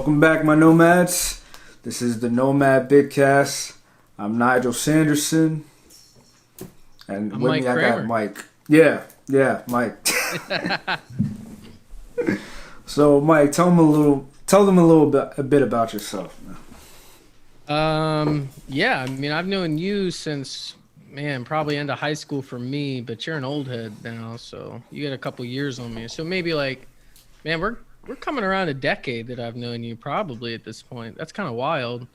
Welcome back, my nomads. This is the Nomad Bitcast. I'm Nigel Sanderson, and I'm with Mike me I Kramer. got Mike. Yeah, Mike. So, Mike, tell them a bit about yourself. Yeah, I mean, I've known you since, man, probably end of high school for me, but you're an old head now, so you got a couple years on me. So maybe like, man, we're coming around a decade that I've known you probably at this point. That's kind of wild.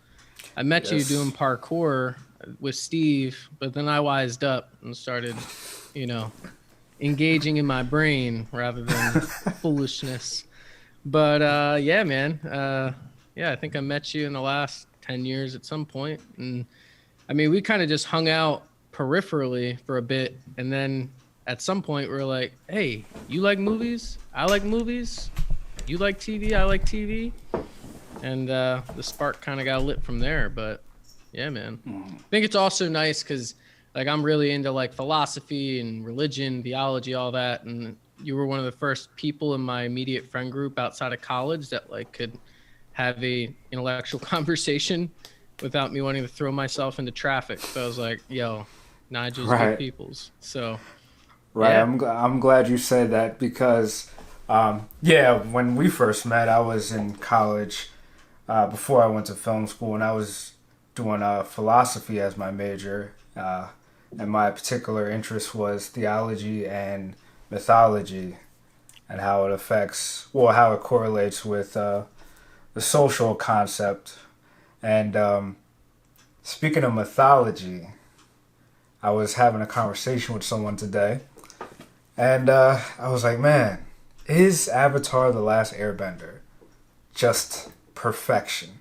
I met you doing Yes. parkour with Steve, but then I wised up and started, engaging in my brain rather than foolishness. But yeah, man. Yeah, I think I met you in the last 10 years at some point. And I mean, we kind of just hung out peripherally for a bit. And then at some point, we were like, hey, you like movies? I like movies. You like TV? I like TV. And the spark kind of got lit from there. But yeah, man. I think it's also nice because like I'm really into like philosophy and religion, theology, all that. And you were one of the first people in my immediate friend group outside of college that like could have a intellectual conversation without me wanting to throw myself into traffic. So I was like, yo, Nigel's good Right. peoples. So Right. yeah. I'm glad you said that because, when we first met, I was in college before I went to film school, and I was doing philosophy as my major. And my particular interest was theology and mythology, and how it affects, how it correlates with the social concept. And speaking of mythology, I was having a conversation with someone today, and I was like, man, is Avatar the Last Airbender just perfection?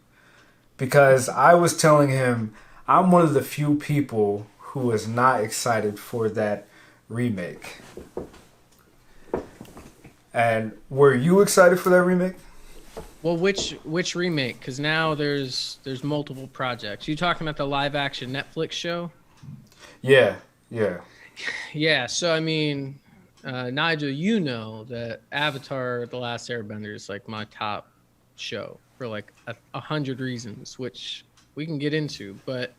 Because I was telling him I'm one of the few people who is not excited for that remake. And were you excited for that remake? Well, which remake? Because now there's multiple projects. You talking about the live action Netflix show? Yeah. Yeah. So I mean, Nigel, you know that Avatar: The Last Airbender is like my top show for like 100 reasons, which we can get into. But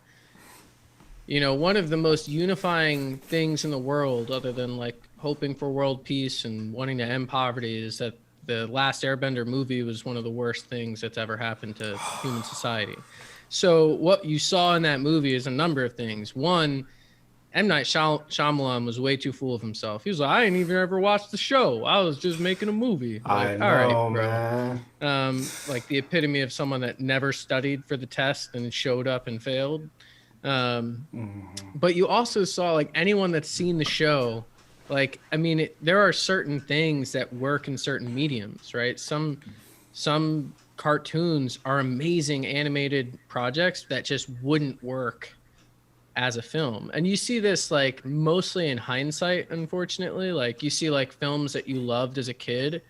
one of the most unifying things in the world, other than like hoping for world peace and wanting to end poverty, is that the Last Airbender movie was one of the worst things that's ever happened to human society. So what you saw in that movie is a number of things. One, M. Night Shyamalan was way too full of himself. He was like, I ain't even ever watched the show. I was just making a movie. I Like, all right, know, bro. man. Like the epitome of someone that never studied for the test and showed up and failed. But you also saw like anyone that's seen the show, like, I mean, there are certain things that work in certain mediums, right? Some cartoons are amazing animated projects that just wouldn't work as a film. And you see this like mostly in hindsight, unfortunately. Like you see like films that you loved as a kid,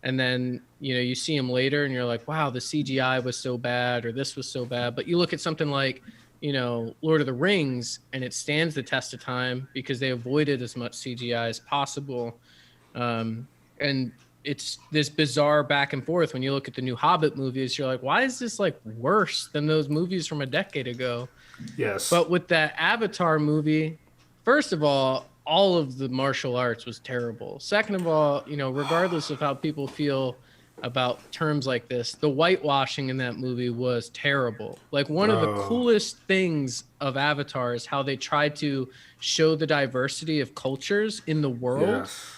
and then you see them later and you're like, wow, the CGI was so bad, or this was so bad. But you look at something like Lord of the Rings, and it stands the test of time because they avoided as much CGI as possible. And it's this bizarre back and forth. When you look at the new Hobbit movies, you're like, why is this like worse than those movies from a decade ago? Yes. But with that Avatar movie, first of all of the martial arts was terrible. Second of all, regardless of how people feel about terms like this, the whitewashing in that movie was terrible. Like one of the coolest things of Avatar is how they tried to show the diversity of cultures in the world. Yes.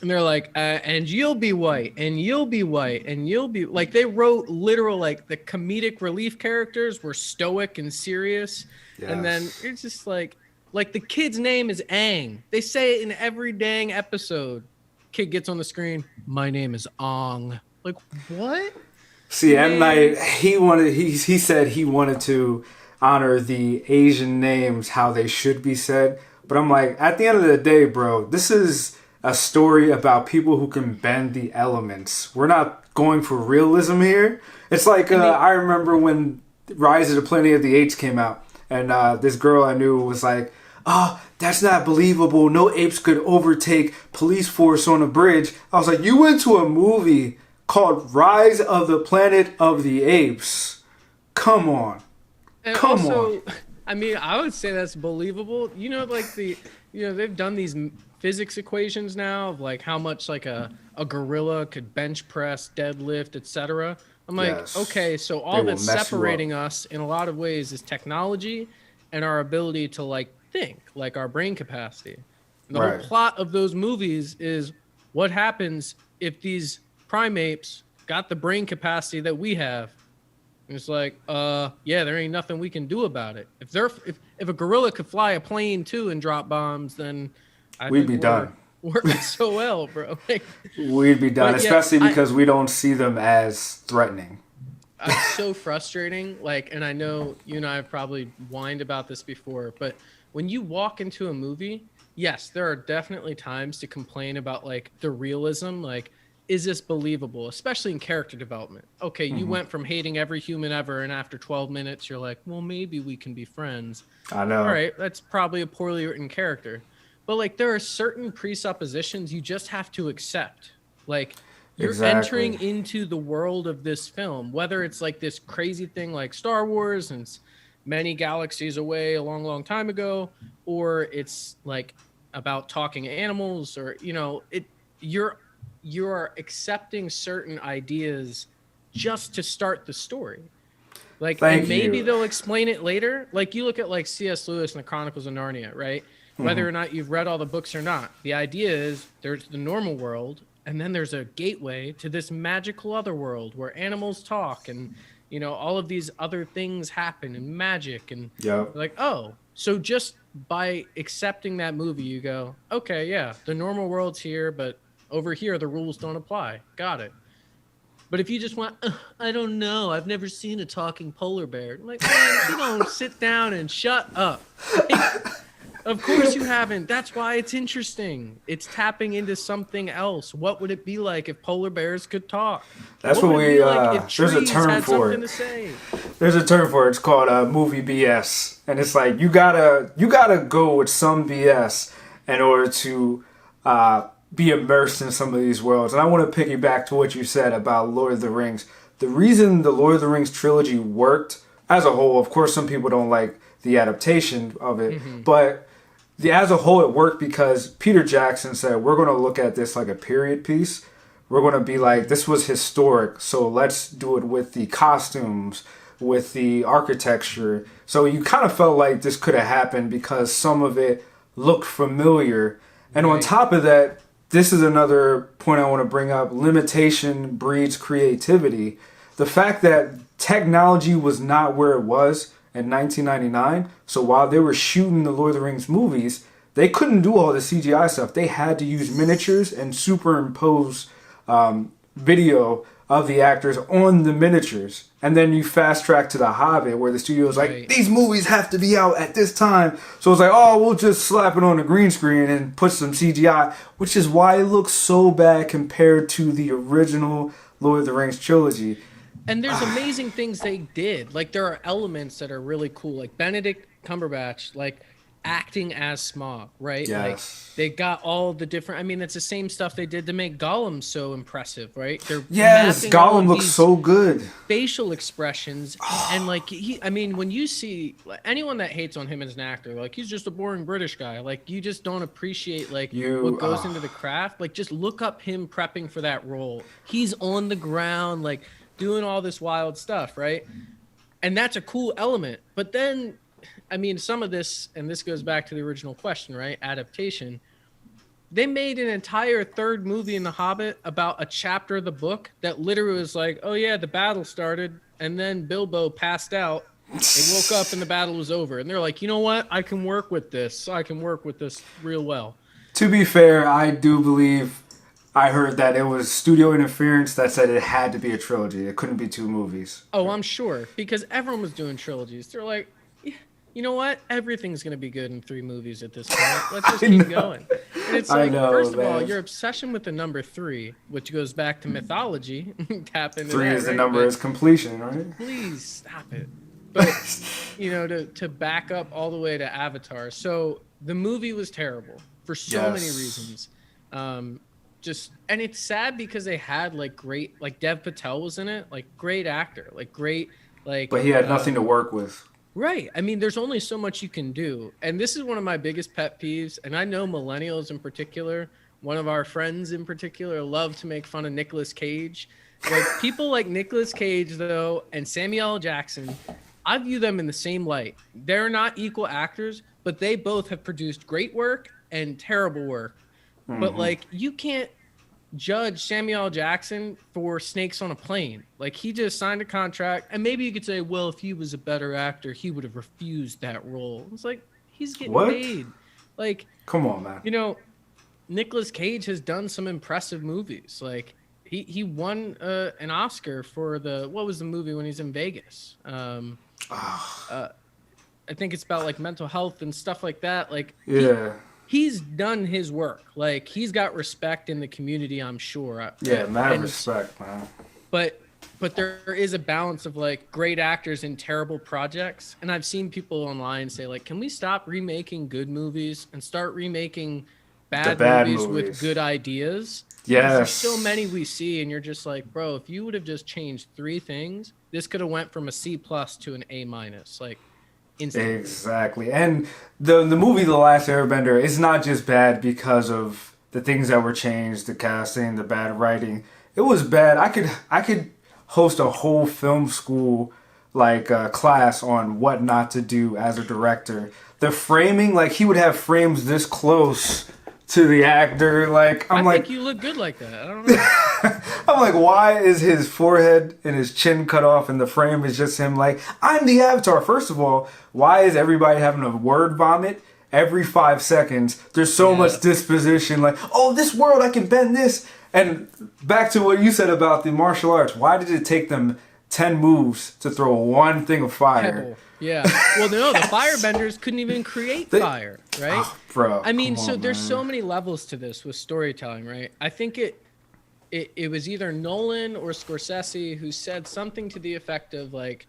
And they're like, and you'll be white, and you'll be white, and you'll be like, they wrote literal, like the comedic relief characters were stoic and serious. Yes. And then it's just like the kid's name is Aang. They say it in every dang episode. Kid gets on the screen, my name is Ong. Like, what? See, M. Night, he said he wanted to honor the Asian names how they should be said. But I'm like, at the end of the day, bro, this is a story about people who can bend the elements. We're not going for realism here. It's like, I remember when Rise of the Planet of the Apes came out, and this girl I knew was like, oh, that's not believable. No apes could overtake police force on a bridge. I was like, you went to a movie called Rise of the Planet of the Apes. Come on. And Come also, on. I mean, I would say that's believable. Like they've done these physics equations now of like how much like a gorilla could bench press, deadlift, etc. I'm like, Yes. okay, so They all will that's mess you up. separating us in a lot of ways is technology and our ability to like think, like our brain capacity. And the whole Right. plot of those movies is what happens if these primates got the brain capacity that we have. And it's like, yeah, there ain't nothing we can do about it. If a gorilla could fly a plane too and drop bombs, then I We'd think be done. we're SOL, bro. Like, We'd be done, but yeah, especially because we don't see them as threatening. it's so frustrating. Like, and I know you and I have probably whined about this before, but when you walk into a movie, yes, there are definitely times to complain about like the realism, like is this believable, especially in character development. Okay, you went from hating every human ever, and after 12 minutes, you're like, well, maybe we can be friends. I All know. right, that's probably a poorly written character. But like there are certain presuppositions you just have to accept. Like you're entering Exactly. into the world of this film, whether it's like this crazy thing like Star Wars and it's many galaxies away a long, long time ago, or it's like about talking animals, or you're you're accepting certain ideas just to start the story. Like, and Thank maybe you. they'll explain it later. Like, you look at like C.S. Lewis and the Chronicles of Narnia, right? Whether or not you've read all the books or not, the idea is there's the normal world, and then there's a gateway to this magical other world where animals talk and all of these other things happen and magic and Yep. like, oh, so just by accepting that movie, you go, okay, yeah, the normal world's here, but over here the rules don't apply. Got it. But if you just want, I don't know, I've never seen a talking polar bear. I'm like, man, if you don't sit down and shut up. Like, of course you haven't. That's why it's interesting. It's tapping into something else. What would it be like if polar bears could talk? That's What what would it we. be like if There's a trees term had for something it. to say? There's a term for it. It's called movie BS, and it's like you gotta go with some BS in order to be immersed in some of these worlds. And I want to piggyback to what you said about Lord of the Rings. The reason the Lord of the Rings trilogy worked as a whole, of course, some people don't like the adaptation of it, but as a whole, it worked because Peter Jackson said, we're going to look at this like a period piece. We're going to be like, this was historic, so let's do it with the costumes, with the architecture. So you kind of felt like this could have happened because some of it looked familiar. And on Right. top of that, this is another point I want to bring up. Limitation breeds creativity. The fact that technology was not where it was in 1999, so while they were shooting the Lord of the Rings movies, they couldn't do all the CGI stuff. They had to use miniatures and superimpose video of the actors on the miniatures. And then you fast track to The Hobbit, where the studio was like, Right. these movies have to be out at this time. So it's like, oh, we'll just slap it on a green screen and put some CGI, which is why it looks so bad compared to the original Lord of the Rings trilogy. And there's amazing things they did. Like there are elements that are really cool. Like Benedict Cumberbatch, like acting as Smaug, right? Like Yes. they got all the different. I mean, it's the same stuff they did to make Gollum so impressive, right? They're Yes, mapping all Gollum of looks these so good. facial expressions, and like I mean, when you see anyone that hates on him as an actor, like he's just a boring British guy. Like you just don't appreciate like what goes into the craft. Like just look up him prepping for that role. He's on the ground, like doing all this wild stuff, right? And that's a cool element. But then, I mean, some of this, and this goes back to the original question, right? Adaptation. They made an entire third movie in The Hobbit about a chapter of the book that literally was like, oh yeah, the battle started, and then Bilbo passed out. They woke up and the battle was over. And they're like, you know what? I can work with this. I can work with this real well. To be fair, I do believe I heard that it was studio interference that said it had to be a trilogy. It couldn't be two movies. Oh, I'm sure. Because everyone was doing trilogies. They're like, "Yeah, you know what? Everything's going to be good in 3 movies at this point. Let's just keep going. And it's I like, know, first of man. all, your obsession with the number 3, which goes back to mythology, tap into 3 that, is the right? number But is completion, right? please stop it. But, to back up all the way to Avatar. So the movie was terrible for so many Yes. reasons. Um, just, and it's sad because they had like great, like Dev Patel was in it, like great actor, like great, like But he had nothing to work with. right. I mean, there's only so much you can do. And this is one of my biggest pet peeves. And I know millennials in particular, one of our friends in particular, love to make fun of Nicolas Cage. Like people like Nicolas Cage, though, and Samuel L. Jackson, I view them in the same light. They're not equal actors, but they both have produced great work and terrible work. But like, you can't judge Samuel L. Jackson for Snakes on a Plane. Like, he just signed a contract, and maybe you could say, well, if he was a better actor, he would have refused that role. It's like, he's getting paid. Like, come on, man. You know, Nicolas Cage has done some impressive movies. Like, he won an Oscar for what was the movie when he's in Vegas? I think it's about like mental health and stuff like that. Like, yeah. He's done his work. Like, he's got respect in the community, I'm sure. Yeah, mad respect, man. But there is a balance of like great actors in terrible projects. And I've seen people online say like, can we stop remaking good movies and start remaking bad movies with good ideas? Yes. There's so many we see, and you're just like, bro, if you would have just changed 3 things, this could have went from a C+ to an A-. Like, instantly. Exactly. And the movie The Last Airbender is not just bad because of the things that were changed, the casting, the bad writing. It was bad. I could host a whole film school like class on what not to do as a director. The framing, like he would have frames this close to the actor. Like I think you look good like that. I don't know. I'm like, why is his forehead and his chin cut off and the frame is just him like, I'm the Avatar? First of all, why is everybody having a word vomit every 5 seconds? There's so much disposition, like, oh, this world, I can bend this. And back to what you said about the martial arts, why did it take them 10 moves to throw one thing of fire? Pebble. Yeah. Well, no, the firebenders couldn't even create fire, right? Oh, bro. I mean, so there's so many levels to this with storytelling, right? I think it was either Nolan or Scorsese who said something to the effect of like,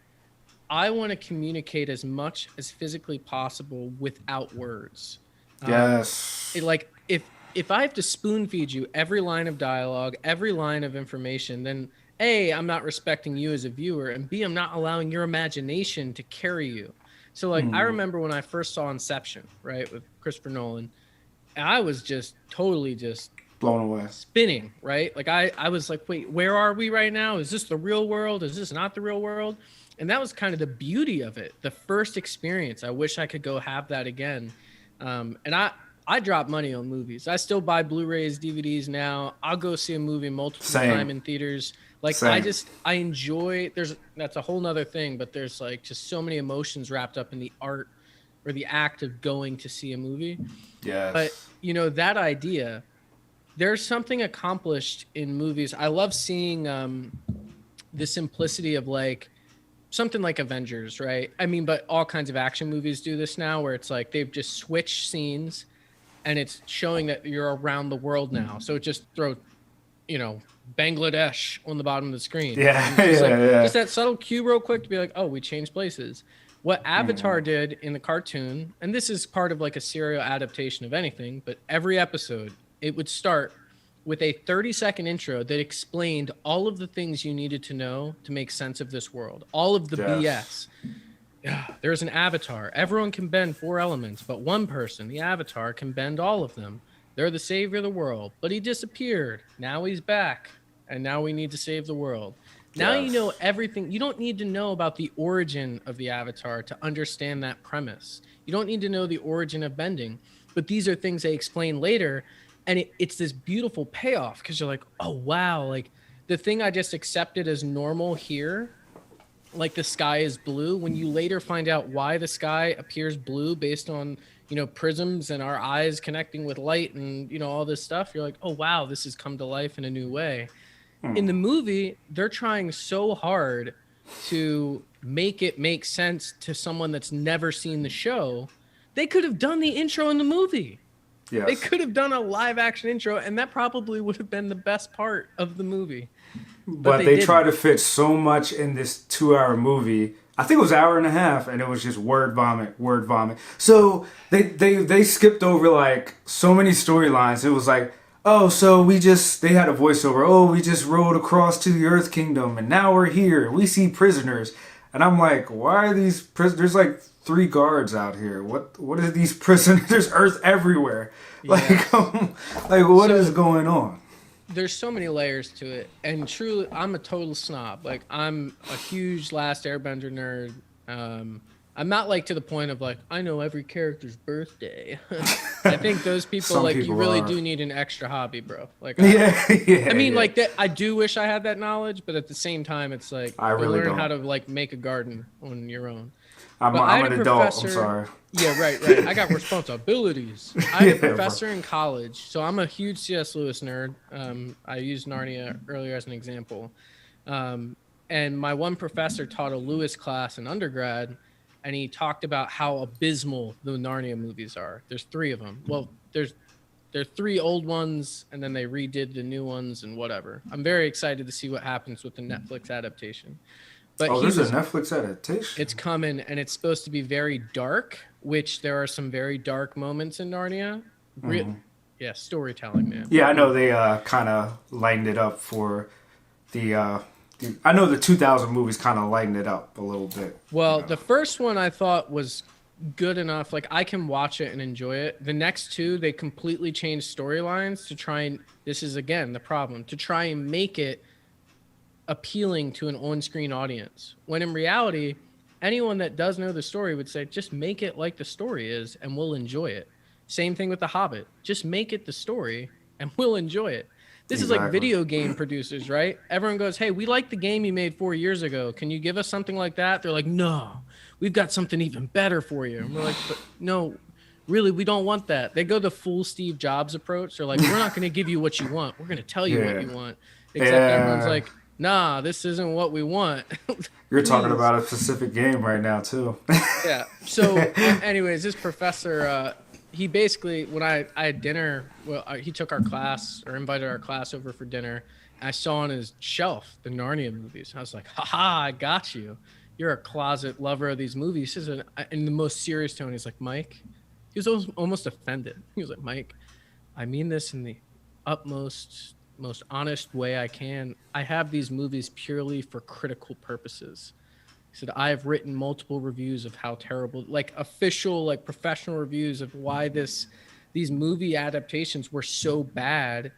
I want to communicate as much as physically possible without words. Yes. Like if I have to spoon feed you every line of dialogue, every line of information, then A, I'm not respecting you as a viewer, and B, I'm not allowing your imagination to carry you. So like I remember when I first saw Inception, right, with Christopher Nolan, I was just totally just blown away, spinning, right? Like I was like, wait, where are we right now? Is this the real world? Is this not the real world? And that was kind of the beauty of it. The first experience. I wish I could go have that again. And I drop money on movies. I still buy Blu-rays, DVDs now. I'll go see a movie multiple times in theaters. Like I enjoy, that's a whole nother thing, but there's like just so many emotions wrapped up in the art or the act of going to see a movie. Yes. But you know, that idea, there's something accomplished in movies. I love seeing the simplicity of like something like Avengers, right? I mean, but all kinds of action movies do this now where it's like they've just switched scenes and it's showing that you're around the world now. So it just throw, you know, Bangladesh on the bottom of the screen. Yeah, just that subtle cue real quick to be like, oh, we changed places. What Avatar did in the cartoon, and this is part of like a serial adaptation of anything, but every episode, it would start with a 30-second intro that explained all of the things you needed to know to make sense of this world. All of the BS. Yeah, there's an avatar. Everyone can bend 4 elements, but one person, the avatar, can bend all of them. They're the savior of the world, but he disappeared. Now he's back, and now we need to save the world. Now you know everything. You don't need to know about the origin of the avatar to understand that premise. You don't need to know the origin of bending, but these are things they explain later, and it's this beautiful payoff because you're like, oh, wow, like the thing I just accepted as normal here, like the sky is blue, when you later find out why the sky appears blue based on, you know, prisms and our eyes connecting with light and, you know, all this stuff, you're like, oh, wow, this has come to life in a new way. In the movie, they're trying so hard to make it make sense to someone that's never seen the show. They could have done the intro in the movie. Yes. They could have done a live action intro, and that probably would have been the best part of the movie. But they try to fit so much in this 2-hour movie. I think it was an hour and a half, and it was just word vomit. So they skipped over like so many storylines. It was like, oh, so they had a voiceover. Oh, we just rode across to the Earth Kingdom, and now we're here. We see prisoners, and I'm like, why are these prisoners? There's like 3 guards out here. What are these prisoners? There's Earth everywhere. Like, Yes. like what is So going on? there's so many layers to it, and truly, I'm a total snob. Like, I'm a huge Last Airbender nerd. I'm not like to the point of like I know every character's birthday. I think those people Some like you people really are. do need an extra hobby, bro. Like Yeah, I yeah, mean, yeah. like that. I do wish I had that knowledge, but at the same time, it's like I go really learn how don't. to like make a garden on your own. I'm But I I'm had a an adult. I'm professor. sorry. Yeah, right, right. I got responsibilities. I had a Yeah, bro. professor in college, so I'm a huge C.S. Lewis nerd. I used Narnia earlier as an example. Um, and my one professor taught a Lewis class in undergrad, and he talked about how abysmal the Narnia movies are. There's 3 of them. Well, there's 3 old ones, and then they redid the new ones and whatever. I'm very excited to see what happens with the Netflix adaptation. But Oh, he there's a was Netflix adaptation. it's coming, and it's supposed to be very dark, which there are some very dark moments in Narnia. Yeah, storytelling, man. Yeah, I know they kind of lightened it up for the. I know the 2000 movies kind of lightened it up a little bit. You Well, know. the first one I thought was good enough. Like I can watch it and enjoy it. The next 2, they completely changed storylines to try and this is again the problem to try and make it appealing to an on-screen audience. When in reality, anyone that does know the story would say, just make it like the story is and we'll enjoy it. Same thing with The Hobbit. Just make it the story and we'll enjoy it. This is like Exactly. video game producers, right? Everyone goes, hey, we like the game you made 4 years ago. Can you give us something like that? They're like, no, we've got something even better for you. And we're like, but no, really, we don't want that. They go the full Steve Jobs approach. They're like, we're not going to give you what you want. We're going to tell you what Yeah. you want. Except everyone's Yeah. like, nah, this isn't what we want. You're talking Please. about a specific game right now too. Yeah. So, anyways, this professor, he basically, when I had dinner, well, he took our class or invited our class over for dinner. And I saw on his shelf the Narnia movies. I was like, haha, I got you. You're a closet lover of these movies. He says, in the most serious tone, he's like, Mike, he was almost offended. He was like, Mike, I mean this in the utmost, most honest way I can. I have these movies purely for critical purposes. He said, I have written multiple reviews of how terrible, like official, like professional reviews of why these movie adaptations were so bad.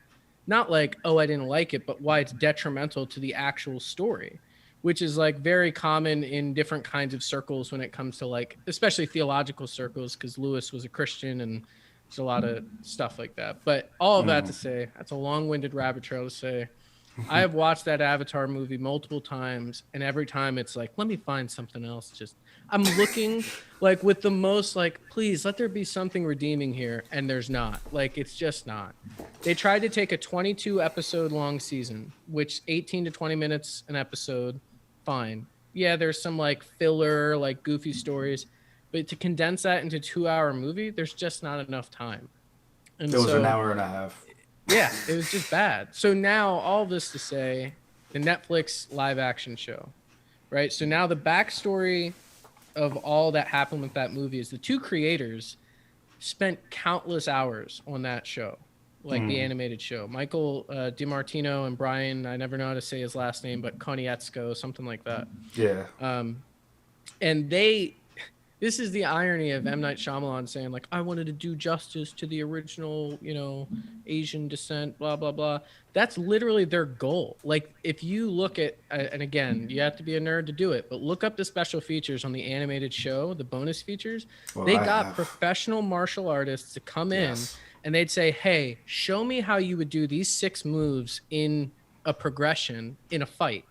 Not like, oh, I didn't like it, but why it's detrimental to the actual story, which is like very common in different kinds of circles when it comes to like, especially theological circles, because Lewis was a Christian and there's a lot of stuff like that. But all of that to say, that's a long-winded rabbit trail to say, I have watched that Avatar movie multiple times, and every time it's like, let me find something else. Just I'm looking like with the most like, please let there be something redeeming here, and there's not. Like it's just not. They tried to take a 22 episode long season, which 18 to 20 minutes an episode, fine. Yeah, there's some like filler, like goofy stories, but to condense that into 2 hour movie, there's just not enough time. And It was an so hour and a half. yeah, it was just bad. So now all this to say, the Netflix live action show, right? So now the backstory of all that happened with that movie is the 2 creators spent countless hours on that show, like the animated show. Michael DiMartino and Brian, I never know how to say his last name, but Konietzko, something like that. Yeah. And this is the irony of M. Night Shyamalan saying, like, I wanted to do justice to the original, Asian descent, blah, blah, blah. That's literally their goal. Like, if you look at, and again, you have to be a nerd to do it, but look up the special features on the animated show, the bonus features. Well, They I got have. professional martial artists to come in Yes. and they'd say, hey, show me how you would do these 6 moves in a progression in a fight.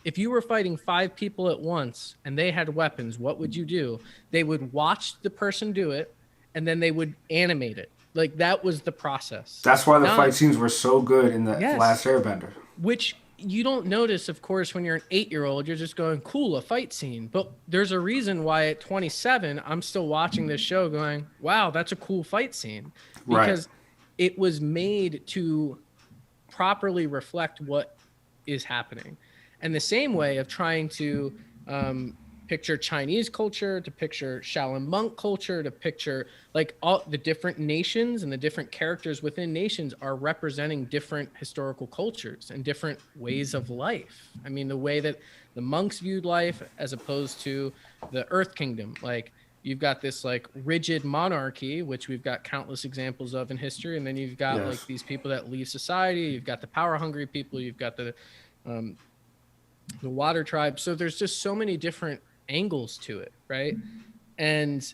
If you were fighting 5 people at once and they had weapons, what would you do? They would watch the person do it and then they would animate it. Like that was the process. That's why the Not- fight scenes were so good in the Yes. Last Airbender. which you don't notice, of course, when you're an 8-year-old, you're just going, cool, a fight scene. But there's a reason why at 27, I'm still watching this show going, wow, that's a cool fight scene. Right. Because it was made to properly reflect what is happening. And the same way of trying to picture Chinese culture, to picture Shaolin monk culture, to picture like all the different nations and the different characters within nations are representing different historical cultures and different ways of life. I mean, the way that the monks viewed life as opposed to the Earth Kingdom. Like you've got this like rigid monarchy, which we've got countless examples of in history. And then you've got like these people that leave society. You've got the power hungry people. You've got the water tribe. So there's just so many different angles to it, right? And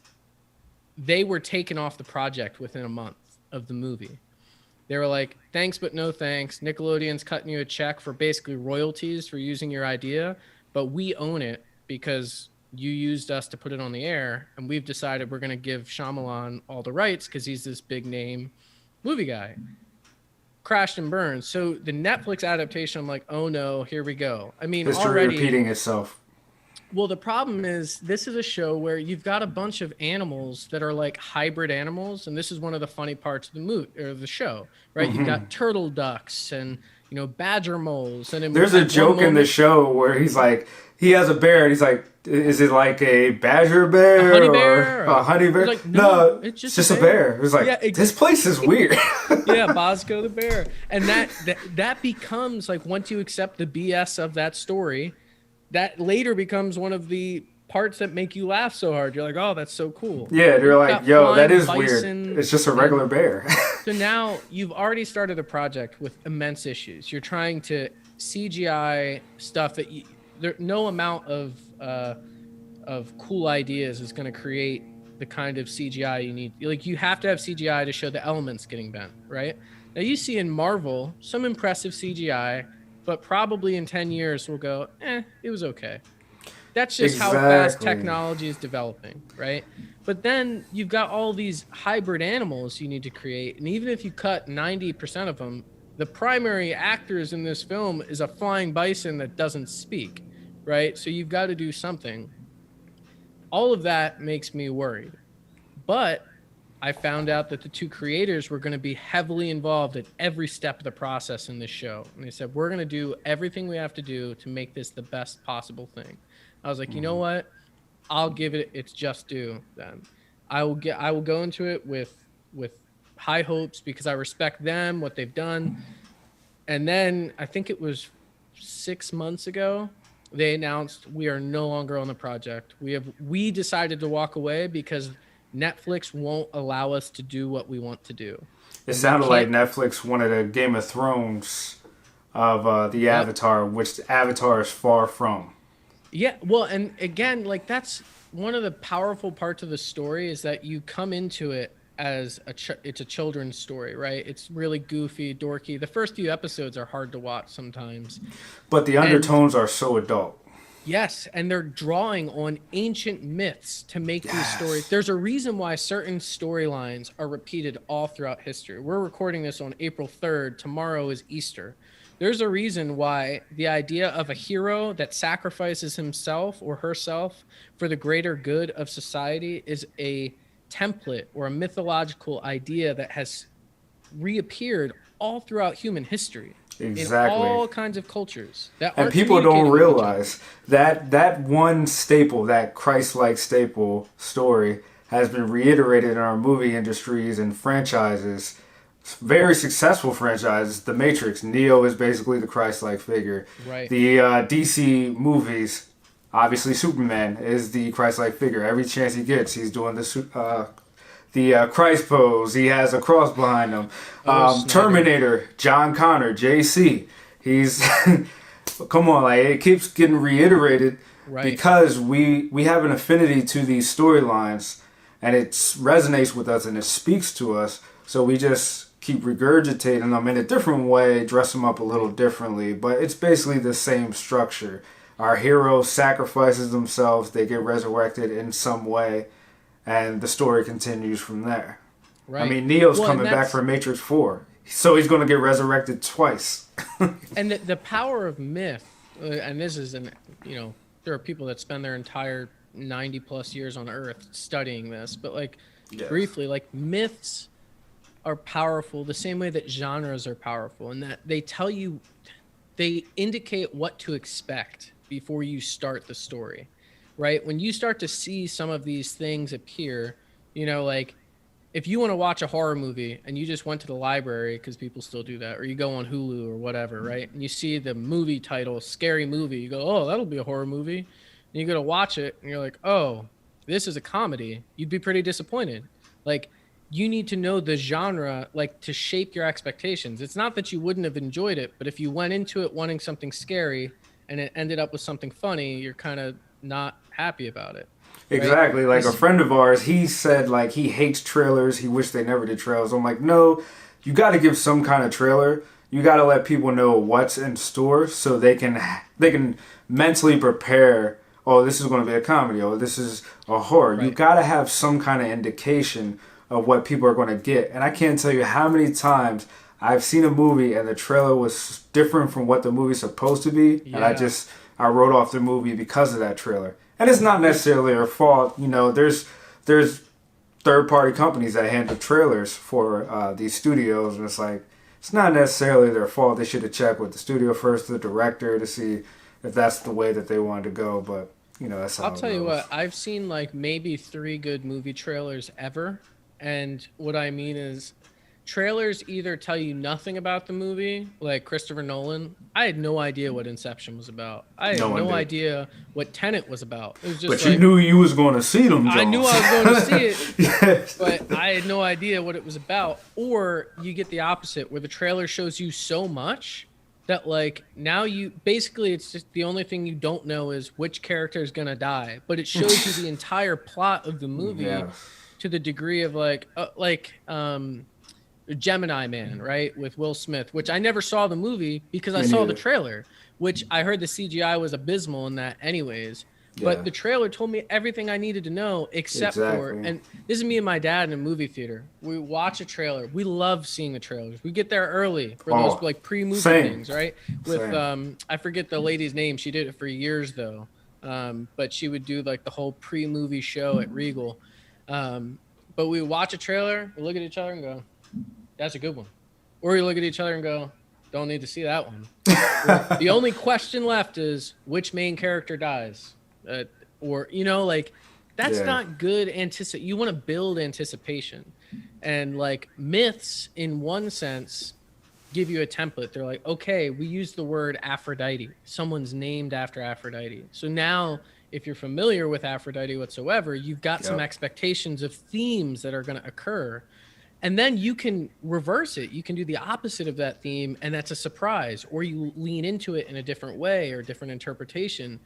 they were taken off the project within a month of the movie. They were like, thanks, but no thanks. Nickelodeon's cutting you a check for basically royalties for using your idea, but we own it because you used us to put it on the air, and we've decided we're going to give Shyamalan all the rights because he's this big name movie guy. Crashed and burned. So the Netflix adaptation, I'm like, oh no, here we go. I mean, history already repeating itself. Well, the problem is this is a show where you've got a bunch of animals that are like hybrid animals, and this is one of the funny parts of the show, right? You've got turtle ducks and badger moles, and there's a joke in the show where he's like, he has a bear, and he's like, is it like a badger bear, or a honey bear? Like, no, it's just a bear. It's like, this place is weird. Yeah, Bosco the bear, and that becomes like, once you accept the BS of that story, that later becomes one of the parts that make you laugh so hard. You're like, oh, that's so cool. Yeah, they're like, yo, that is bison, weird. It's just a regular bear. So now you've already started a project with immense issues. You're trying to CGI stuff that no amount of cool ideas is going to create the kind of CGI you need. Like, you have to have CGI to show the elements getting bent, right? Now you see in Marvel some impressive CGI, but probably in 10 years we'll go, it was okay. That's just how fast technology is developing, right? But then you've got all these hybrid animals you need to create. And even if you cut 90% of them, the primary actors in this film is a flying bison that doesn't speak, right? So you've got to do something. All of that makes me worried. But I found out that the two creators were going to be heavily involved at every step of the process in this show. And they said, we're going to do everything we have to do to make this the best possible thing. I was like, you know what? I'll give it its just due then. I will go into it with high hopes because I respect them, what they've done. And then I think it was 6 months ago, they announced we are no longer on the project. We decided to walk away because Netflix won't allow us to do what we want to do. It sounded like Netflix wanted a Game of Thrones of the Avatar, which Avatar is far from. Yeah, well, and again, like, that's one of the powerful parts of the story is that you come into it as it's a children's story, right? It's really goofy, dorky. The first few episodes are hard to watch sometimes. But the undertones are so adult. Yes, and they're drawing on ancient myths to make these stories. There's a reason why certain storylines are repeated all throughout history. We're recording this on April 3rd. Tomorrow is Easter. There's a reason why the idea of a hero that sacrifices himself or herself for the greater good of society is a template or a mythological idea that has reappeared all throughout human history. Exactly. In all kinds of cultures. And people don't realize that one staple, that Christ-like staple story, has been reiterated in our movie industries and franchises. Very successful franchises. The Matrix. Neo is basically the Christ-like figure. Right. The DC movies, obviously Superman is the Christ-like figure. Every chance he gets, he's doing the Christ pose. He has a cross behind him. Terminator, John Connor, JC. He's come on, like, it keeps getting reiterated because we have an affinity to these storylines, and it resonates with us and it speaks to us. So we just keep regurgitating them in a different way, dress them up a little differently, but it's basically the same structure. Our hero sacrifices themselves, they get resurrected in some way, and the story continues from there. Right. I mean, Neo's coming back for Matrix 4, so he's going to get resurrected twice. And the power of myth, and this is, there are people that spend their entire 90 plus years on Earth studying this, but briefly, like, myths are powerful the same way that genres are powerful, and that they indicate what to expect before you start the story. right? When you start to see some of these things appear, like if you want to watch a horror movie and you just went to the library, because people still do that, or you go on Hulu or whatever, right? And you see the movie title, scary movie, you go, oh, that'll be a horror movie. And you go to watch it and you're like, oh, this is a comedy. You'd be pretty disappointed. Like, you need to know the genre, like, to shape your expectations. It's not that you wouldn't have enjoyed it, but if you went into it wanting something scary and it ended up with something funny, you're kind of not happy about it. Exactly. Right? Like a friend of ours, he said like he hates trailers. He wished they never did trailers. I'm like, no, you got to give some kind of trailer. You got to let people know what's in store so they can mentally prepare. Oh, this is going to be a comedy. Oh, this is a horror. Right. You got to have some kind of indication of what people are going to get. And I can't tell you how many times I've seen a movie and the trailer was different from what the movie's supposed to be, and I wrote off the movie because of that trailer. And it's not necessarily their fault. There's third-party companies that handle trailers for these studios, and it's like, it's not necessarily their fault. They should have checked with the studio first, the director, to see if that's the way that they wanted to go. But, that's how I'll tell you what, I've seen like maybe 3 good movie trailers ever. And what I mean is, trailers either tell you nothing about the movie, like Christopher Nolan. I had no idea what Inception was about. I had no idea what Tenet was about. It was just but you knew you was going to see them, Jones. I knew I was going to see it, Yes. but I had no idea what it was about. Or you get the opposite, where the trailer shows you so much that like now you basically, it's just the only thing you don't know is which character is going to die, but it shows you the entire plot of the movie to the degree of Gemini Man, right, with Will Smith, which I never saw the movie because I saw the trailer, which I heard the CGI was abysmal in that anyways. But the trailer told me everything I needed to know except for, and this is me and my dad in a movie theater. We watch a trailer. We love seeing the trailers. We get there early for those like pre-movie things, right? With I forget the lady's name. She did it for years though. But she would do like the whole pre-movie show at Regal. But we watch a trailer, we look at each other and go, that's a good one. Or you look at each other and go, don't need to see that one. The only question left is which main character dies. That's not good you want to build anticipation. And like myths, in one sense, give you a template. They're like, okay, we use the word Aphrodite. Someone's named after Aphrodite. So now, if you're familiar with Aphrodite whatsoever, you've got some expectations of themes that are going to occur. And then you can reverse it. You can do the opposite of that theme, and that's a surprise. Or you lean into it in a different way or different interpretation.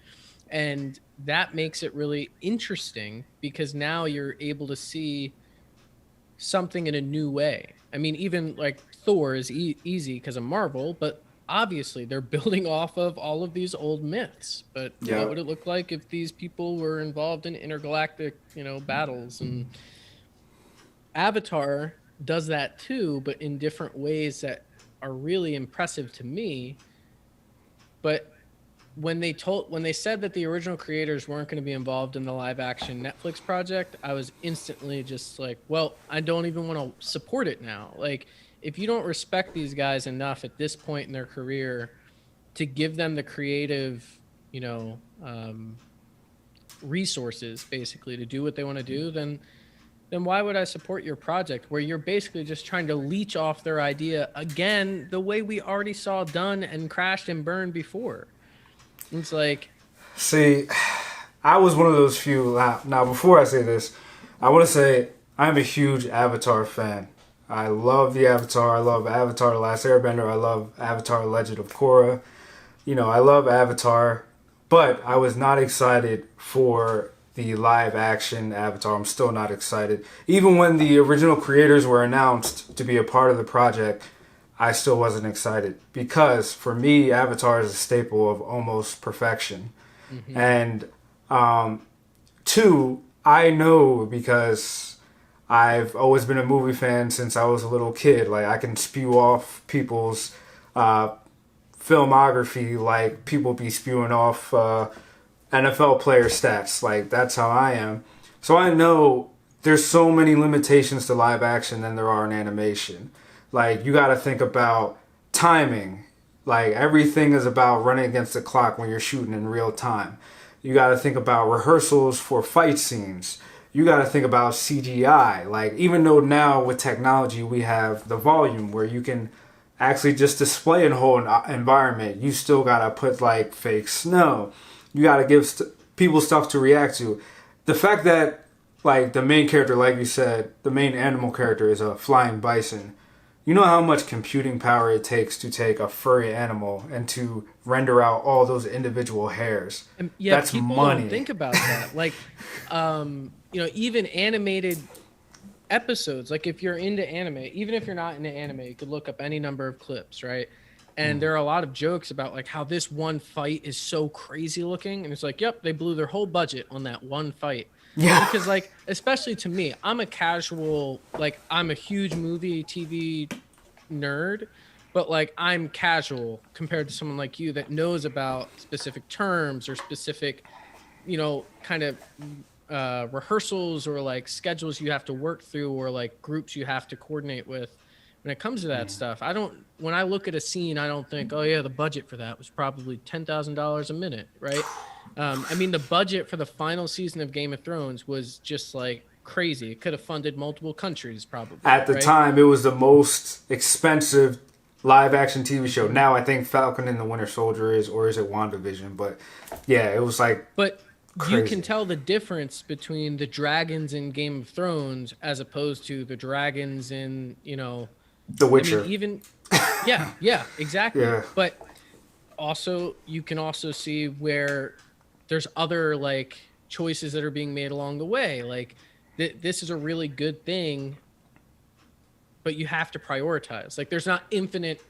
And that makes it really interesting because now you're able to see something in a new way. I mean, even like Thor is easy because of Marvel, but obviously they're building off of all of these old myths. But what would it look like if these people were involved in intergalactic, battles? And Avatar does that too, but in different ways that are really impressive to me. But when they said that the original creators weren't going to be involved in the live action Netflix project, I was instantly just like, well, I don't even want to support it now. Like, if you don't respect these guys enough at this point in their career to give them the creative, resources basically to do what they want to do, then why would I support your project where you're basically just trying to leech off their idea again, the way we already saw done and crashed and burned before? It's like, see, I was one of those few. Now, before I say this, I want to say I'm a huge Avatar fan. I love the Avatar. I love Avatar the Last Airbender. I love Avatar Legend of Korra. I love Avatar, but I was not excited for the live action Avatar. I'm still not excited. Even when the original creators were announced to be a part of the project, I still wasn't excited because for me, Avatar is a staple of almost perfection. Mm-hmm. And 2, I know because I've always been a movie fan since I was a little kid. Like, I can spew off people's filmography like people be spewing off NFL player stats. Like, that's how I am. So I know there's so many limitations to live action than there are in animation. Like, you got to think about timing. Like, everything is about running against the clock when you're shooting in real time. You got to think about rehearsals for fight scenes. You got to think about CGI. Like, even though now with technology we have the volume where you can actually just display a whole environment, you still got to put like fake snow. You got to give people stuff to react to. The fact that, like, the main character, like you said, the main animal character is a flying bison. You know how much computing power it takes to take a furry animal and to render out all those individual hairs. And yeah, That's people money. don't think about that. Like, even animated episodes. Like, if you're into anime, even if you're not into anime, you could look up any number of clips, right? And there are a lot of jokes about like how this one fight is so crazy looking, and it's like, yep, they blew their whole budget on that one fight. Yeah. Because like, especially to me, I'm a huge movie TV nerd, but like I'm casual compared to someone like you that knows about specific terms or specific, kind of rehearsals or like schedules you have to work through or like groups you have to coordinate with. When it comes to that stuff, when I look at a scene, I don't think, oh yeah, the budget for that was probably $10,000 a minute, right? The budget for the final season of Game of Thrones was just like crazy. It could have funded multiple countries probably. At the right? time, it was the most expensive live action TV show. Now I think Falcon and the Winter Soldier or is it WandaVision? But yeah, it was like. But crazy. You can tell the difference between the dragons in Game of Thrones as opposed to the dragons in, The Witcher. Yeah, exactly. Yeah. But also, you can also see where there's other like choices that are being made along the way. Like this is a really good thing, but you have to prioritize. Like there's not infinite,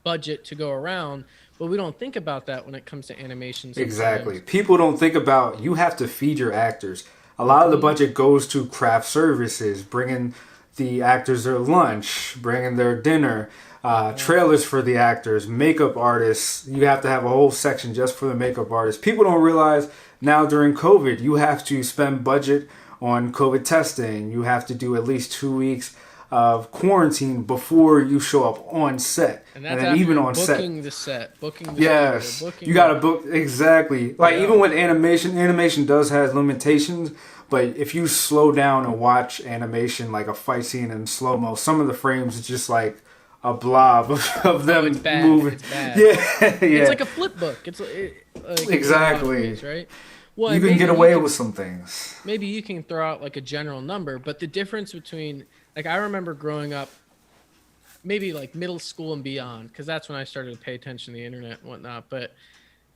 budget to go around, but we don't think about that when it comes to animation. Sometimes. Exactly. People don't think about you have to feed your actors. A lot of the budget goes to craft services, bringing the actors their lunch, bringing their dinner, trailers for the actors, makeup artists. You have to have a whole section just for the makeup artists. People don't realize now during COVID, you have to spend budget on COVID testing. You have to do at least 2 weeks of quarantine before you show up on set. And then even on booking set. Booking the yes, you got to book exactly. Like even with animation does have limitations. But if you slow down and watch animation, like a fight scene in slow mo, some of the frames it's just like a blob of them moving. It's bad. Yeah. It's like a flip book. It's like exactly ways, right. Well, you can get away with some things. Maybe you can throw out like a general number, but the difference between like I remember growing up, maybe like middle school and beyond, because that's when I started to pay attention to the internet and whatnot. But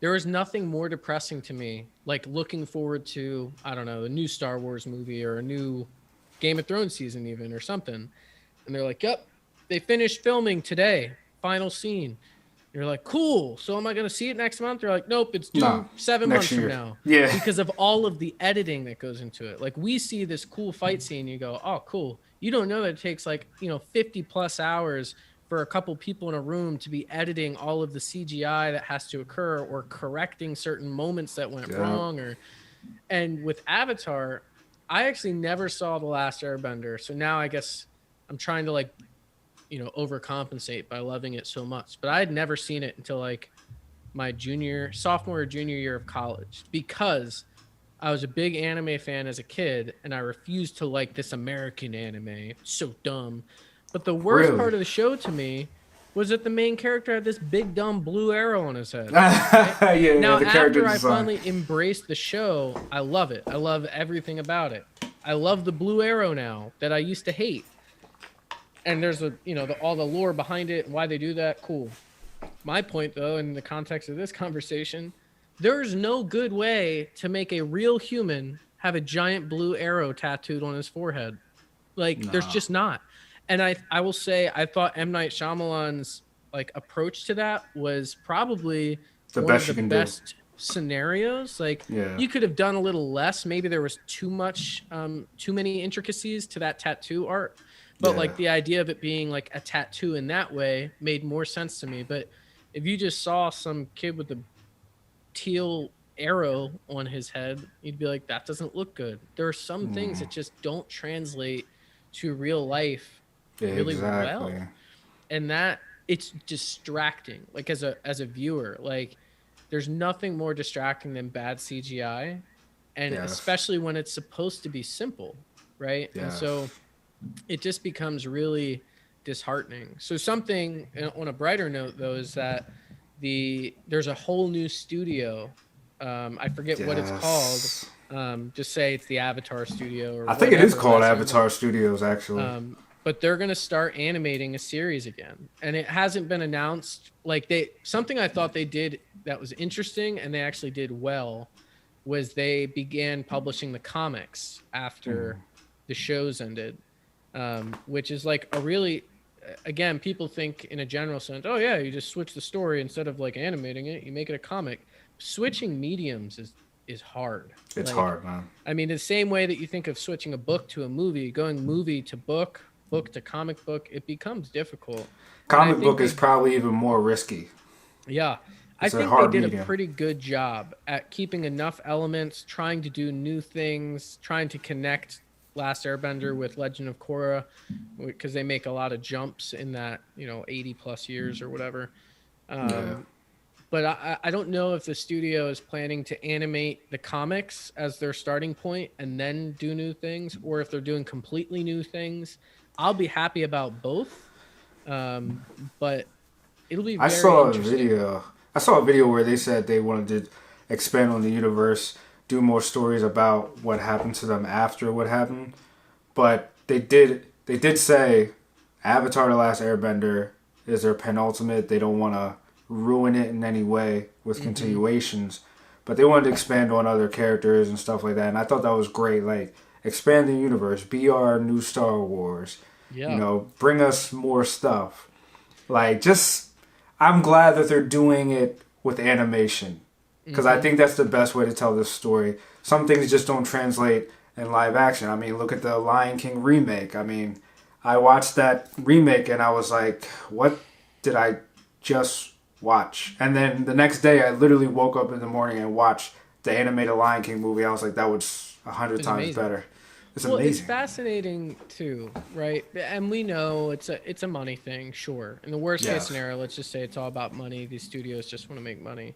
there was nothing more depressing to me, like looking forward to, I don't know, a new Star Wars movie or a new Game of Thrones season even or something. And they're like, yep, they finished filming today, final scene. You're like, cool. So am I going to see it next month? They're like, nope, it's due 7 months from now. Yeah. Because of all of the editing that goes into it. Like we see this cool fight scene. You go, oh, cool. You don't know that it takes 50 plus hours for a couple people in a room to be editing all of the CGI that has to occur or correcting certain moments that went wrong. And with Avatar, I actually never saw The Last Airbender. So now I guess I'm trying to overcompensate by loving it so much. But I had never seen it until my sophomore or junior year of college because I was a big anime fan as a kid and I refused to like this American anime. It's so dumb. But the worst part of the show to me was that the main character had this big dumb blue arrow on his head. Right? Now, after I finally embraced the show, I love it. I love everything about it. I love the blue arrow now that I used to hate. And there's all the lore behind it and why they do that. Cool. My point, though, in the context of this conversation, there's no good way to make a real human have a giant blue arrow tattooed on his forehead. There's just not. And I will say, I thought M. Night Shyamalan's approach to that was probably one of the best scenarios. You could have done a little less. Maybe there was too many intricacies to that tattoo art. But the idea of it being like a tattoo in that way made more sense to me. But if you just saw some kid with a teal arrow on his head, you'd be like, that doesn't look good. There are some things that just don't translate to real life really well. And that it's distracting. As a viewer, there's nothing more distracting than bad CGI, and Yes. especially when it's supposed to be simple, right? And Yes. so it just becomes really disheartening. So something on a brighter note though is that there's a whole new studio. I forget what it's called. Yes. Just say it's the Avatar Studio or I think it is whatever called Last Airbender. Avatar Studios, actually. But they're gonna start animating a series again, and it hasn't been announced. Like something I thought they did that was interesting, and they actually did well, was they began publishing the comics after the shows ended, which is like a really, again, people think in a general sense, oh yeah, you just switch the story instead of like animating it, you make it a comic. Switching mediums is hard. It's Like, hard, man. I mean, the same way that you think of switching a book to a movie, going movie to book, book to comic book, it becomes difficult. And I Comic think book is probably even more risky. yeah, I It's a think they hard did a medium. pretty good job at keeping enough elements, trying to do new things, trying to connect Last Airbender with Legend of Korra, because they make a lot of jumps in that, 80 plus years or whatever. Yeah. But I don't know if the studio is planning to animate the comics as their starting point and then do new things, or if they're doing completely new things. I'll be happy about both, but it'll be I very saw a interesting. video. I saw a video where they said they wanted to expand on the universe, do more stories about what happened to them after what happened. But they did say Avatar the Last Airbender is their penultimate. They don't want to ruin it in any way with continuations. But they wanted to expand on other characters and stuff like that. And I thought that was great. Like, expand the universe, be our new Star Wars. Yeah. Bring us more stuff. Like, just, I'm glad that they're doing it with animation. Because I think that's the best way to tell this story. Some things just don't translate in live action. I mean, look at the Lion King remake. I mean, I watched that remake and I was like, what did I just watch? And then the next day, I literally woke up in the morning and watched the animated Lion King movie. I was like, that was 100 It's times amazing. better. It's Well, it's amazing. fascinating too, right? And we know it's a money thing, sure. In the worst case Yes. scenario, let's just say it's all about money. These studios just want to make money.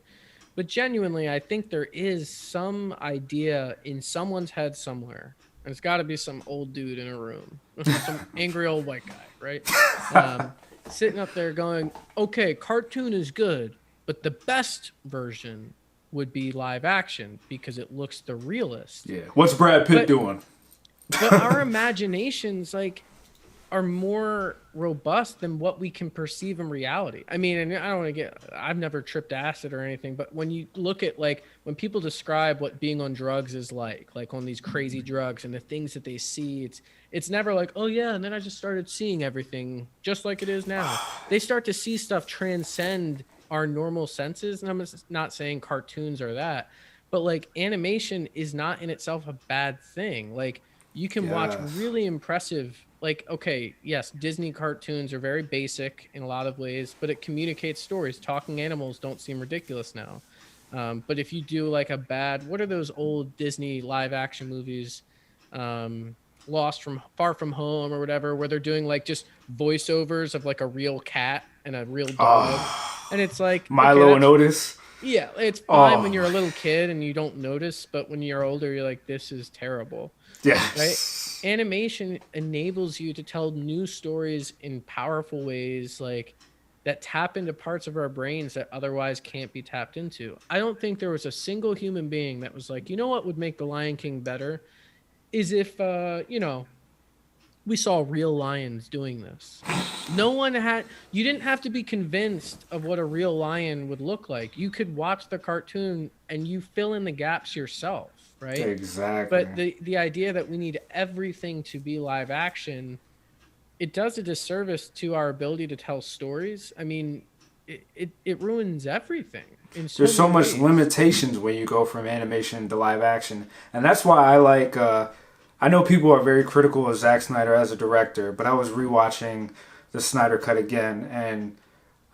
But genuinely, I think there is some idea in someone's head somewhere. And it's got to be some old dude in a room, some angry old white guy, right? Sitting up there going, okay, cartoon is good, but the best version would be live action because it looks the realest. Yeah. What's Brad Pitt But doing? but our imaginations are more robust than what we can perceive in reality. I mean, and I don't want to I've never tripped acid or anything, but when you look at like when people describe what being on drugs is like on these crazy drugs and the things that they see, it's never like, oh yeah, and then I just started seeing everything just like it is now. They start to see stuff transcend our normal senses, and I'm not saying cartoons are that, but like animation is not in itself a bad thing. Like you can watch Yes. really impressive, like, okay, yes, Disney cartoons are very basic in a lot of ways, but it communicates stories. Talking animals don't seem ridiculous now. But if you do like a bad, what are those old Disney live action movies? Lost from Far From Home or whatever, where they're doing like just voiceovers of like a real cat and a real dog. And it's like, okay, Milo and Otis. yeah, it's fine when Oh, you're a little kid and you don't notice, but when you're older, you're like, this is terrible, right? yes. Animation enables you to tell new stories in powerful ways, like that tap into parts of our brains that otherwise can't be tapped into. I don't think there was a single human being that was like, you know what would make The Lion King better is if, we saw real lions doing this. No one had, you didn't have to be convinced of what a real lion would look like. You could watch the cartoon and you fill in the gaps yourself, right? Exactly. But the idea that we need everything to be live action, it does a disservice to our ability to tell stories. I mean, it ruins everything in so There's so many much ways. limitations when you go from animation to live action, and that's why I like. I know people are very critical of Zack Snyder as a director, but I was rewatching the Snyder Cut again, and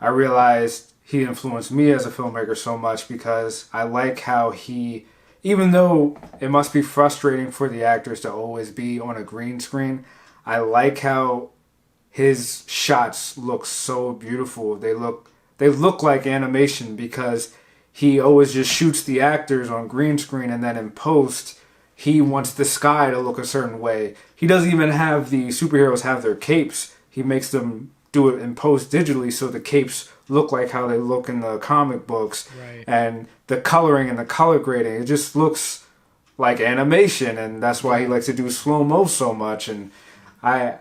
I realized he influenced me as a filmmaker so much because I like how he, even though it must be frustrating for the actors to always be on a green screen, I like how his shots look so beautiful. They look like animation because he always just shoots the actors on green screen, and then in post, he wants the sky to look a certain way. He doesn't even have the superheroes have their capes. He makes them do it in post digitally so the capes look like how they look in the comic books. Right. And the coloring and the color grading, it just looks like animation, and that's why he likes to do slow-mo so much. And I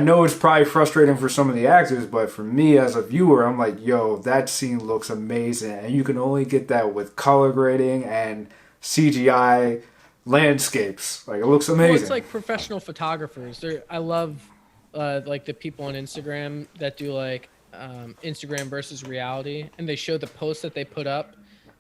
know it's probably frustrating for some of the actors, but for me as a viewer, I'm like, yo, that scene looks amazing. And you can only get that with color grading and CGI landscapes. Like, it looks amazing. Well, it's like professional photographers. I love like the people on Instagram that do like Instagram versus reality, and they show the posts that they put up.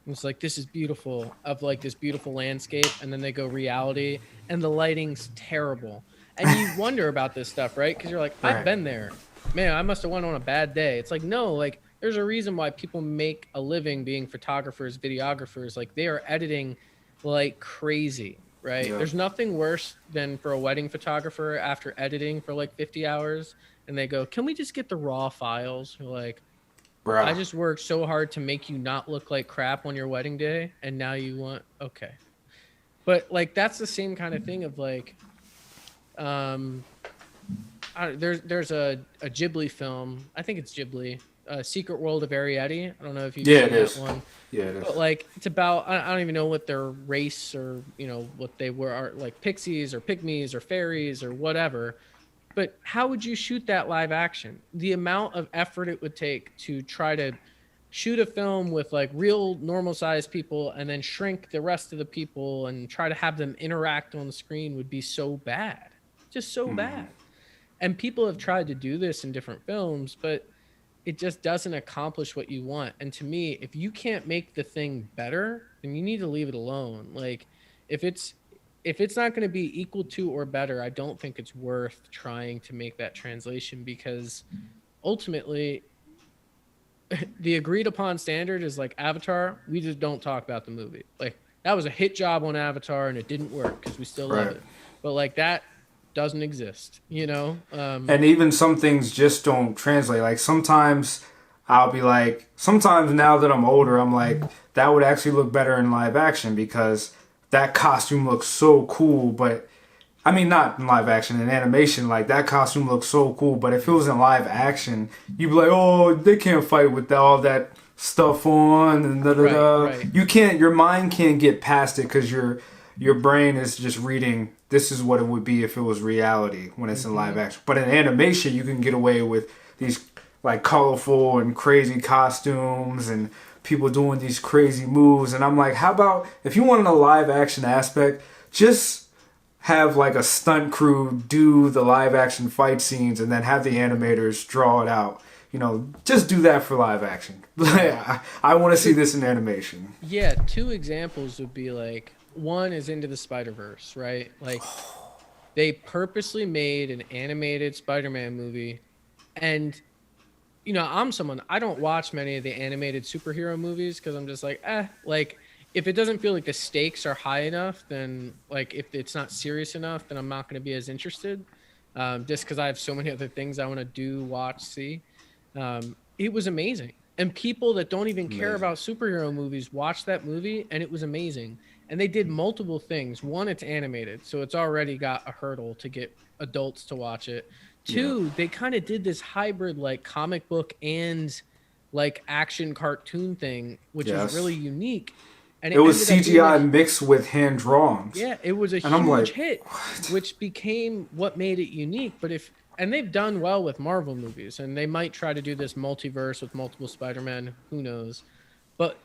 And it's like, this is beautiful, of like this beautiful landscape, and then they go reality, and the lighting's terrible. And you wonder about this stuff, right? Because you're like, I've been there. Man, I must have went on a bad day. It's like, no, like there's a reason why people make a living being photographers, videographers. Like they are editing like crazy, right? Yeah. There's nothing worse than for a wedding photographer after editing for like 50 hours and they go, can we just get the raw files? You're like, Bruh. I just worked so hard to make you not look like crap on your wedding day. And now you want, okay. But like, that's the same kind of thing of like, there's a Ghibli film. I think it's Ghibli, Secret World of Arietti. I don't know if you've seen that one. Yeah, it is. But like, it's about, I don't even know what their race or, you know, what they were, are like pixies or pygmies or fairies or whatever. But how would you shoot that live action? The amount of effort it would take to try to shoot a film with like real normal sized people and then shrink the rest of the people and try to have them interact on the screen would be so bad. Just so bad. And people have tried to do this in different films, but it just doesn't accomplish what you want. And to me, if you can't make the thing better, then you need to leave it alone. Like if it's not going to be equal to or better, I don't think it's worth trying to make that translation, because ultimately the agreed upon standard is like Avatar. We just don't talk about the movie. Like that was a hit job on Avatar and it didn't work because we still love it. But like that doesn't exist, you know? And even some things just don't translate. Like sometimes I'll be like, sometimes now that I'm older, I'm like, that would actually look better in live action because that costume looks so cool. But I mean, not in live action, in animation, like that costume looks so cool. But if it was in live action, you'd be like, oh, they can't fight with all that stuff on and da da da. Right. You can't, your mind can't get past it because your brain is just reading, this is what it would be if it was reality when it's in live action. But in animation, you can get away with these like colorful and crazy costumes and people doing these crazy moves. And I'm like, how about if you wanted a live action aspect, just have like a stunt crew do the live action fight scenes and then have the animators draw it out. You know, just do that for live action. I want to see this in animation. Yeah, two examples would be like, one is Into the Spider-Verse, right? Like they purposely made an animated Spider-Man movie. And, you know, I'm someone, I don't watch many of the animated superhero movies because I'm just like, like if it doesn't feel like the stakes are high enough, then like if it's not serious enough, then I'm not going to be as interested. Just because I have so many other things I want to do, watch, see. It was amazing. And people that don't even care about superhero movies watched that movie and it was amazing. And they did multiple things. One, it's animated, so it's already got a hurdle to get adults to watch it. Two, they kind of did this hybrid like comic book and like action cartoon thing, which is really unique. And it was CGI mixed with hand drawings. Yeah, it was a huge hit, which became what made it unique. But and they've done well with Marvel movies, and they might try to do this multiverse with multiple Spider-Man, who knows. But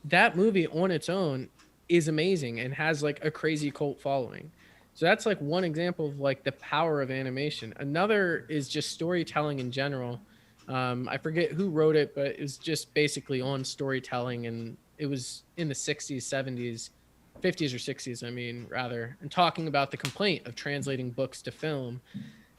that movie on its own is amazing and has like a crazy cult following. So that's like one example of like the power of animation. Another is just storytelling in general. I forget who wrote it, but it was just basically on storytelling, and it was in the 60s, 70s, 50s or 60s, I mean, rather, and talking about the complaint of translating books to film.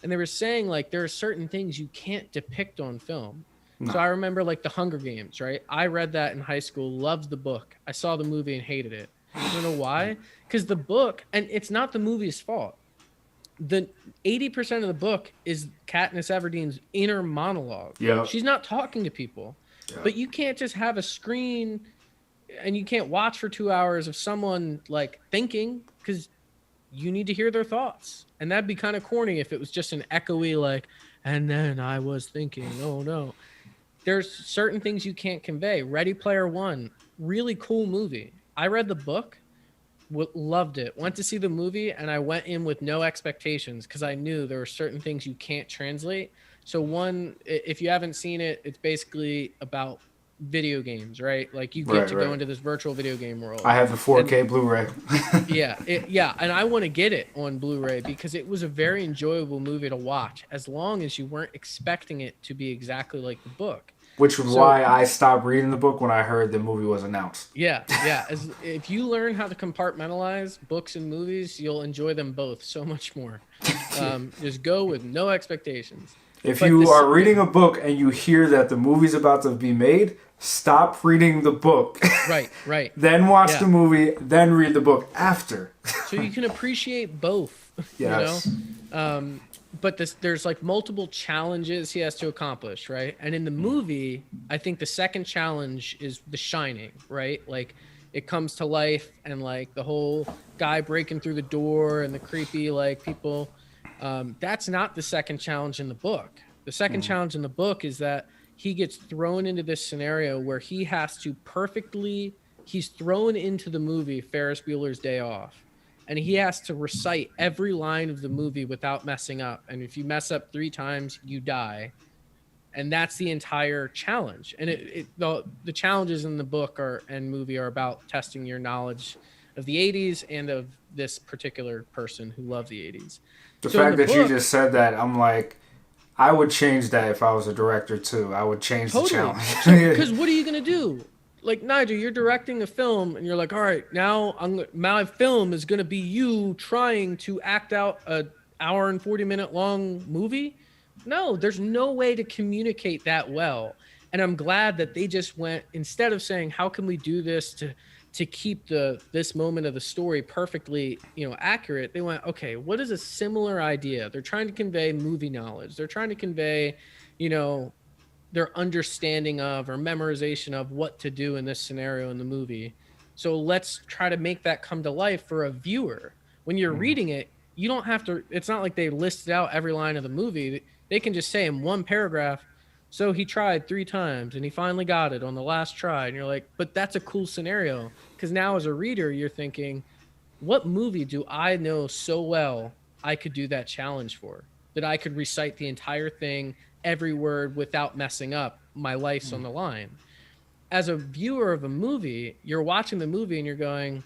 And they were saying like there are certain things you can't depict on film. No. So I remember like the Hunger Games, right? I read that in high school, loved the book. I saw the movie and hated it. I don't know why. Because the book, and it's not the movie's fault. The 80% of the book is Katniss Everdeen's inner monologue. Yeah. She's not talking to people. Yeah. But you can't just have a screen and you can't watch for 2 hours of someone like thinking, because you need to hear their thoughts. And that'd be kind of corny if it was just an echoey, like, and then I was thinking, oh no. There's certain things you can't convey. Ready Player One, really cool movie. I read the book, loved it. Went to see the movie, and I went in with no expectations because I knew there were certain things you can't translate. So one, if you haven't seen it, it's basically about video games, right? Like you get to go into this virtual video game world. I have the 4K and, Blu-ray. yeah, and I want to get it on Blu-ray because it was a very enjoyable movie to watch, as long as you weren't expecting it to be exactly like the book. Which was why I stopped reading the book when I heard the movie was announced. Yeah. If you learn how to compartmentalize books and movies, you'll enjoy them both so much more. Just go with no expectations. If you are reading a book and you hear that the movie's about to be made, stop reading the book. Right. Then watch the movie, then read the book after. So you can appreciate both. Yes. You know? But there's like multiple challenges he has to accomplish, right? And in the movie, I think the second challenge is The Shining, right? Like it comes to life, and like the whole guy breaking through the door and the creepy like people. That's not the second challenge in the book. The second challenge in the book is that he gets thrown into this scenario where he has to he's thrown into the movie Ferris Bueller's Day Off. And he has to recite every line of the movie without messing up. And if you mess up 3 times, you die. And that's the entire challenge. And the challenges in the book and movie are about testing your knowledge of the 80s and of this particular person who loved the 80s. The fact that you just said that, I'm like, I would change that if I was a director too. I would change the challenge. Because what are you going to do? Like, Nigel, you're directing a film and you're like, all right, now my film is going to be you trying to act out an hour and 40-minute long movie. No, there's no way to communicate that well. And I'm glad that they just went, instead of saying, how can we do this to keep this moment of the story perfectly, accurate, they went, okay, what is a similar idea? They're trying to convey movie knowledge. They're trying to convey, their understanding of or memorization of what to do in this scenario in the movie. So let's try to make that come to life for a viewer. When you're reading it, you don't have to, it's not like they listed out every line of the movie. They can just say in one paragraph, so he tried 3 times and he finally got it on the last try. And you're like, but that's a cool scenario. Because now as a reader, you're thinking, what movie do I know so well I could do that challenge for? That I could recite the entire thing, every word without messing up. My life's on the line. As a viewer of a movie, you're watching the movie and you're going,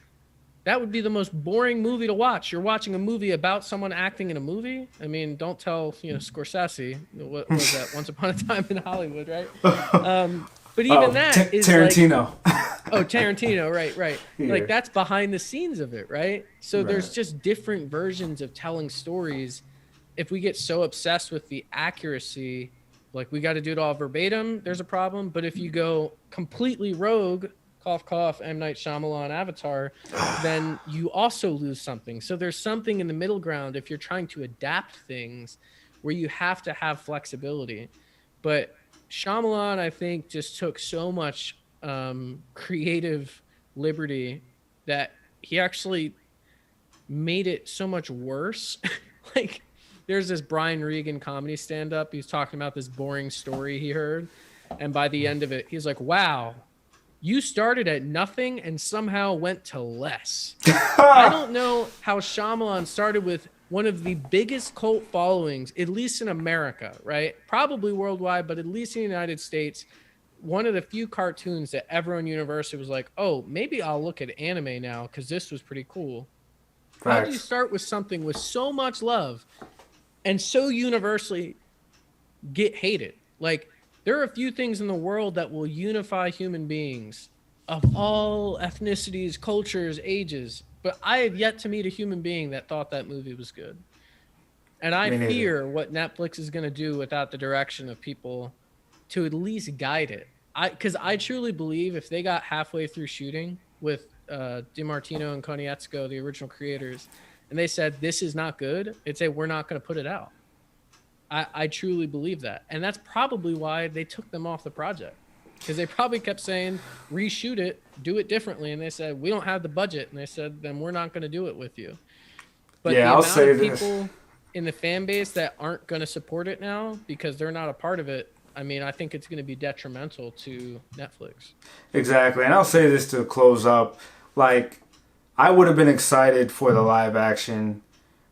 that would be the most boring movie to watch. You're watching a movie about someone acting in a movie. I mean, don't tell, Scorsese. What was that? Once Upon a Time in Hollywood, right? But even that is Tarantino. Like, Tarantino, right. Yeah. Like that's behind the scenes of it, right? So there's just different versions of telling stories. If we get so obsessed with the accuracy, like we got to do it all verbatim, there's a problem. But if you go completely rogue, cough, cough, M. Night Shyamalan Avatar, then you also lose something. So there's something in the middle ground if you're trying to adapt things where you have to have flexibility. But Shyamalan, I think, just took so much creative liberty that he actually made it so much worse. Like, there's this Brian Regan comedy stand-up. He's talking about this boring story he heard. And by the end of it, he's like, wow, you started at nothing and somehow went to less. I don't know how Shyamalan started with one of the biggest cult followings, at least in America, right? Probably worldwide, but at least in the United States. One of the few cartoons that everyone university was like, oh, maybe I'll look at anime now because this was pretty cool. How do you start with something with so much love and so universally get hated? Like, there are a few things in the world that will unify human beings of all ethnicities, cultures, ages. But I have yet to meet a human being that thought that movie was good. And I fear what Netflix is going to do without the direction of people to at least guide it. Because I truly believe if they got halfway through shooting with DiMartino and Konietzko, the original creators, and they said, this is not good, they'd say, we're not going to put it out. I truly believe that. And that's probably why they took them off the project. because they probably kept saying, reshoot it, do it differently. And they said, we don't have the budget. And they said, then we're not going to do it with you. But Yeah, the I'll amount say of this. people in the fan base that aren't going to support it now because they're not a part of it, I mean, I think it's going to be detrimental to Netflix. Exactly. And I'll say this to close up. Like, I would have been excited for the live action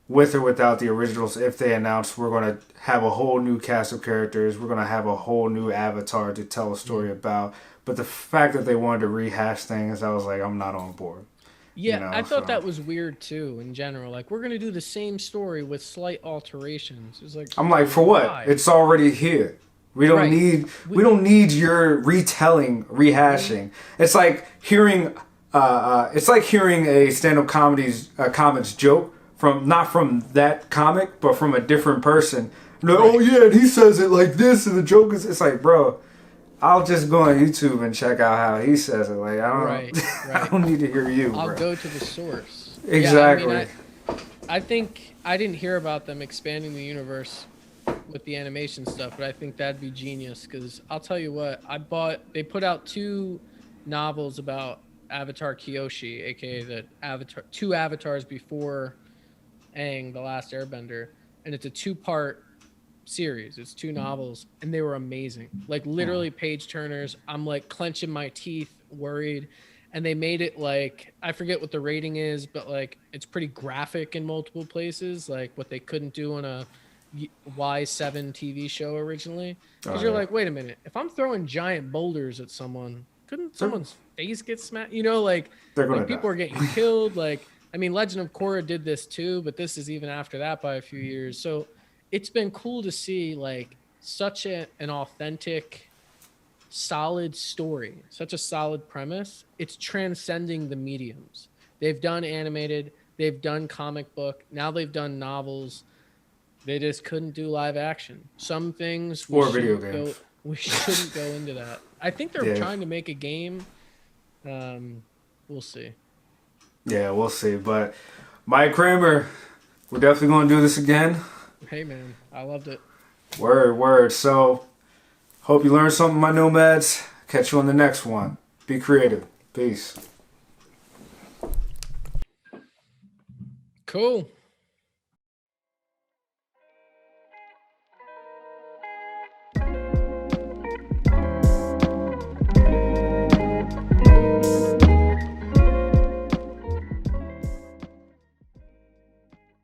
with or without the originals if they announced we're going to have a whole new cast of characters, we're going to have a whole new avatar to tell a story about. But the fact that they wanted to rehash things, I was like, I'm not on board. Yeah, You know, I thought so that was weird too in general. Like, we're going to do the same story with slight alterations. It's like, I'm like, for what? why? It's already here. We don't Right. we don't need your retelling, rehashing. It's like hearing a stand-up comics joke from not from that comic, but from a different person. Like, Right. oh yeah, and he says it like this, and the joke is. It's like, bro, I'll just go on YouTube and check out how he says it. Like, I don't, Right, I right. don't need to hear you. I'll bro. go to the source. Exactly. Yeah, I think I didn't hear about them expanding the universe with the animation stuff, but I think that'd be genius because I'll tell you what, they put out 2 novels about Avatar Kyoshi, aka two avatars before Aang, the Last Airbender, and it's a 2-part series. It's 2 novels, and they were amazing. Like literally page turners. I'm like clenching my teeth, worried. And they made it like, I forget what the rating is, but like it's pretty graphic in multiple places, like what they couldn't do on a Y7 TV show originally. Because you're like, wait a minute, if I'm throwing giant boulders at someone, couldn't someone's face get smashed? You know, like people are getting killed. Like, I mean, Legend of Korra did this too, but this is even after that by a few years. So it's been cool to see like such an authentic, solid story, such a solid premise. It's transcending the mediums. They've done animated, they've done comic book, now they've done novels. They just couldn't do live action. Some things or video games. We shouldn't go into that. I think they're trying to make a game. We'll see. Yeah, we'll see. But Mike Kramer, we're definitely going to do this again. Hey, man, I loved it. Word. So, hope you learned something, my nomads. Catch you on the next one. Be creative. Peace. Cool.